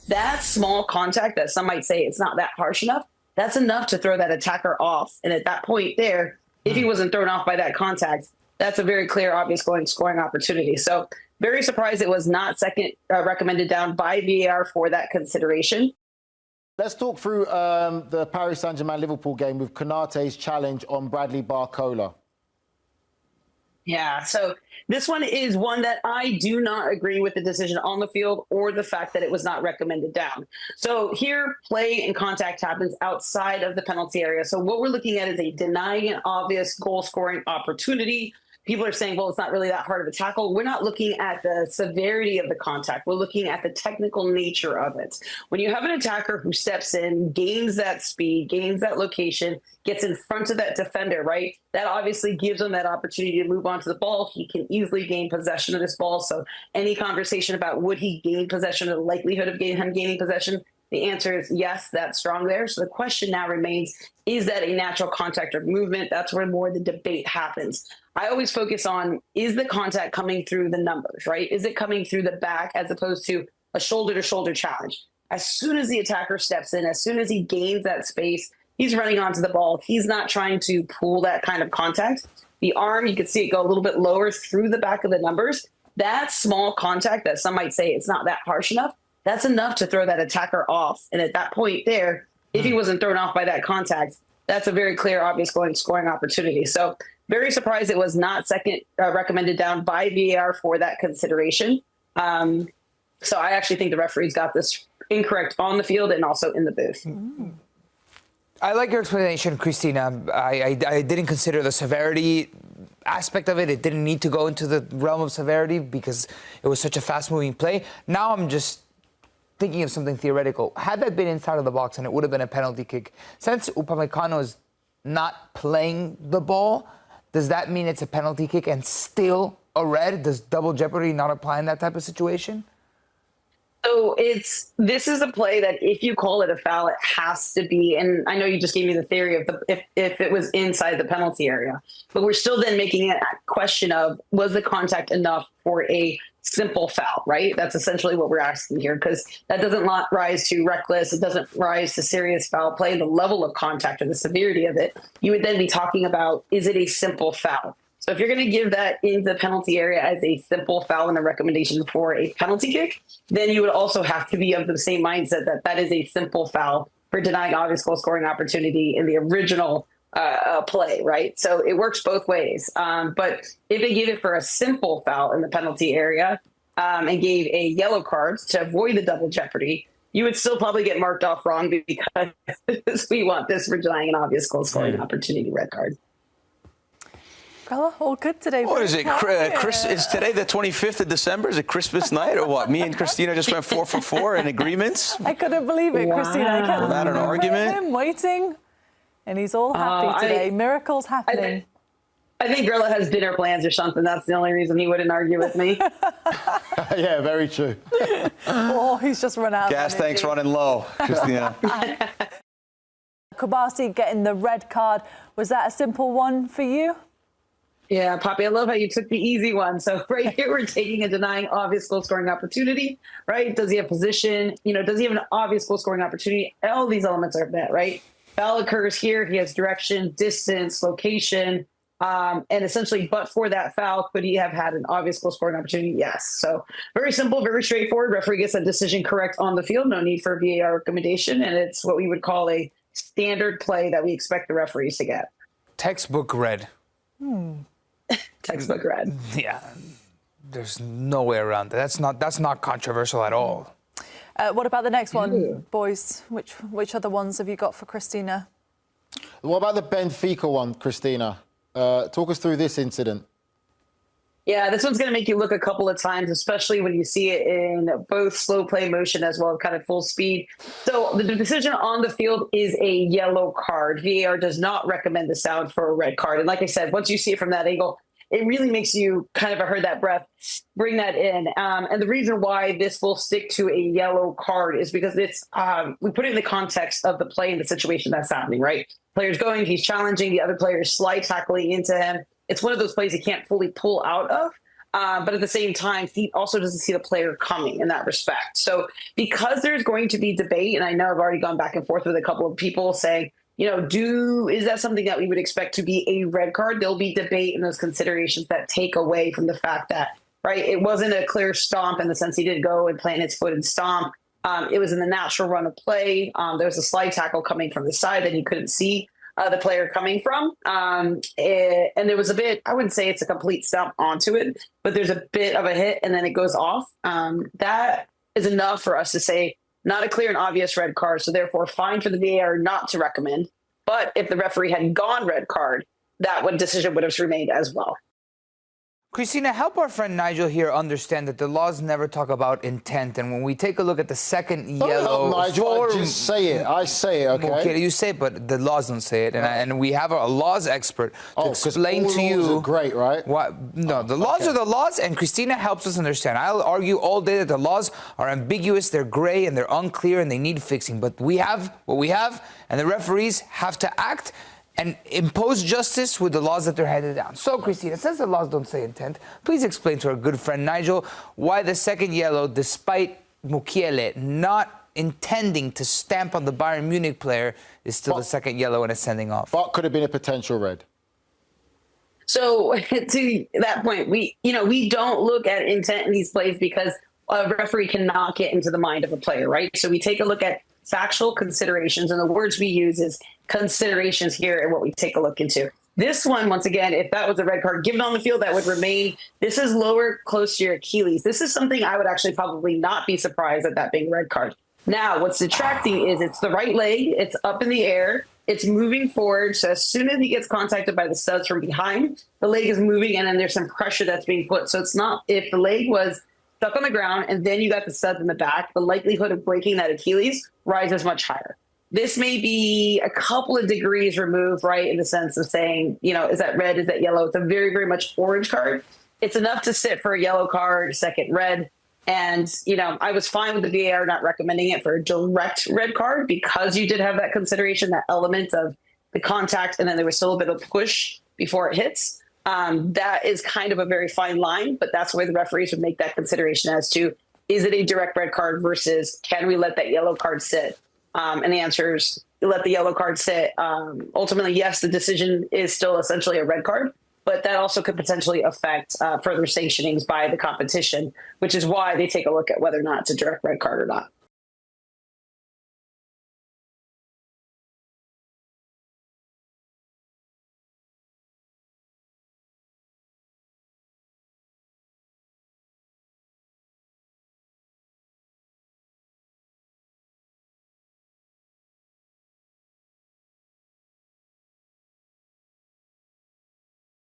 that small contact that some might say it's not that harsh enough, that's enough to throw that attacker off. And at that point there, if he wasn't thrown off by that contact, that's a very clear, obvious scoring opportunity. So very surprised it was not second recommended down by VAR for that consideration. Let's talk through the Paris Saint-Germain-Liverpool game with Konaté's challenge on Bradley Barcola. Yeah, so this one is one that I do not agree with the decision on the field or the fact that it was not recommended down. So here, play and contact happens outside of the penalty area. So what we're looking at is a denying an obvious goal-scoring opportunity. People are saying, well, it's not really that hard of a tackle. We're not looking at the severity of the contact. We're looking at the technical nature of it. When you have an attacker who steps in, gains that speed, gains that location, gets in front of that defender, right? That obviously gives him that opportunity to move on to the ball. He can easily gain possession of this ball. So any conversation about would he gain possession or the likelihood of him gaining possession, the answer is yes, that's strong there. So the question now remains, is that a natural contact or movement? That's where more of the debate happens. I always focus on, is the contact coming through the numbers, right? Is it coming through the back as opposed to a shoulder-to-shoulder challenge? As soon as the attacker steps in, as soon as he gains that space, he's running onto the ball. He's not trying to pull that kind of contact. The arm, you can see it go a little bit lower through the back of the numbers. That small contact that some might say it's not that harsh enough, that's enough to throw that attacker off. And at that point there, if he wasn't thrown off by that contact, that's a very clear, obvious scoring opportunity. So very surprised it was not second recommended down by VAR for that consideration. So I actually think the referees got this incorrect on the field and also in the booth. I like your explanation, Christina. I didn't consider the severity aspect of it. It didn't need to go into the realm of severity because it was such a fast-moving play. Now I'm just thinking of something theoretical. Had that been inside of the box and it would have been a penalty kick, since Upamecano is not playing the ball, does that mean it's a penalty kick and still a red? Does double jeopardy not apply in that type of situation? So this is a play that if you call it a foul, it has to be, and I know you just gave me the theory of if it was inside the penalty area, but we're still then making a question of, was the contact enough for a simple foul, right? That's essentially what we're asking here, because that doesn't rise to reckless. It doesn't rise to serious foul play. The level of contact and the severity of it, you would then be talking about, is it a simple foul? So if you're going to give that in the penalty area as a simple foul and a recommendation for a penalty kick, then you would also have to be of the same mindset that that is a simple foul for denying obvious goal scoring opportunity in the original play, right? So it works both ways. But if they gave it for a simple foul in the penalty area and gave a yellow card to avoid the double jeopardy, you would still probably get marked off wrong because we want this for denying an obvious goal scoring opportunity red card. Bella, all good today. What is it? Is today the 25th of December? Is it Christmas night or what? Me and Christina just went 4 for 4 in agreements. I couldn't believe it, wow. Christina. I kept without an argument. Him waiting, and he's all happy today. Miracles happening. I think Grilla has dinner plans or something. That's the only reason he wouldn't argue with me. Yeah, very true. Oh, he's just run out. Gas tank's running low, Christina. Kubasi getting the red card. Was that a simple one for you? Yeah, Poppy, I love how you took the easy one. So right here, we're taking and denying obvious goal scoring opportunity, right? Does he have position? Does he have an obvious goal scoring opportunity? All these elements are met, right? Foul occurs here. He has direction, distance, location, and essentially, but for that foul, could he have had an obvious goal scoring opportunity? Yes. So very simple, very straightforward. Referee gets a decision correct on the field. No need for a VAR recommendation. And it's what we would call a standard play that we expect the referees to get. Textbook red. Textbook red. Yeah, there's no way around that. That's not controversial at all. What about the next one, boys? Which other ones have you got for Christina? What about the Benfica one, Christina? Talk us through this incident. Yeah, this one's going to make you look a couple of times, especially when you see it in both slow play motion as well as kind of full speed. So the decision on the field is a yellow card. VAR does not recommend the sound for a red card. And like I said, once you see it from that angle, it really makes you kind of heard that breath, bring that in. And the reason why this will stick to a yellow card is because it's we put it in the context of the play and the situation that's happening, right? Player's going, he's challenging, the other player is slide tackling into him. It's one of those plays he can't fully pull out of. But at the same time, he also doesn't see the player coming in that respect. So because there's going to be debate, and I know I've already gone back and forth with a couple of people saying, is that something that we would expect to be a red card? There'll be debate in those considerations that take away from the fact that, right, it wasn't a clear stomp in the sense he did go and plant his foot and stomp. It was in the natural run of play. There was a slide tackle coming from the side that he couldn't see the player coming from. And there was a bit, I wouldn't say it's a complete stomp onto it, but there's a bit of a hit and then it goes off. That is enough for us to say not a clear and obvious red card. So therefore fine for the VAR not to recommend. But if the referee had gone red card, that decision would have remained as well. Christina, help our friend Nigel here understand that the laws never talk about intent. And when we take a look at the second yellow... Nigel, I just say it. I say it, okay? Okay, you say it, but the laws don't say it. And we have a laws expert to explain to you... laws are great, right? No, the laws are the laws, and Christina helps us understand. I'll argue all day that the laws are ambiguous, they're gray, and they're unclear, and they need fixing. But we have what we have, and the referees have to act and impose justice with the laws that they're handed down. So, Christina, since the laws don't say intent, please explain to our good friend Nigel why the second yellow, despite Mukiele not intending to stamp on the Bayern Munich player, is still the second yellow and is sending off. But could have been a potential red. So to that point, we don't look at intent in these plays because a referee cannot get into the mind of a player, right? So we take a look at factual considerations, and the words we use is considerations here and what we take a look into. This one, once again, if that was a red card given on the field, that would remain. This is lower close to your Achilles. This is something I would actually probably not be surprised at that being a red card. Now, what's detracting is it's the right leg. It's up in the air. It's moving forward. So as soon as he gets contacted by the studs from behind, the leg is moving, and then there's some pressure that's being put. So it's not, if the leg was stuck on the ground and then you got the studs in the back, the likelihood of breaking that Achilles rises much higher. This may be a couple of degrees removed, right, in the sense of saying, is that red, is that yellow? It's a very, very much orange card. It's enough to sit for a yellow card, second red. And, I was fine with the VAR not recommending it for a direct red card because you did have that consideration, that element of the contact, and then there was still a bit of push before it hits. That is kind of a very fine line, but that's where the referees would make that consideration as to, is it a direct red card versus can we let that yellow card sit? And the answer is let the yellow card sit. Ultimately, yes, the decision is still essentially a red card, but that also could potentially affect further sanctionings by the competition, which is why they take a look at whether or not it's a direct red card or not.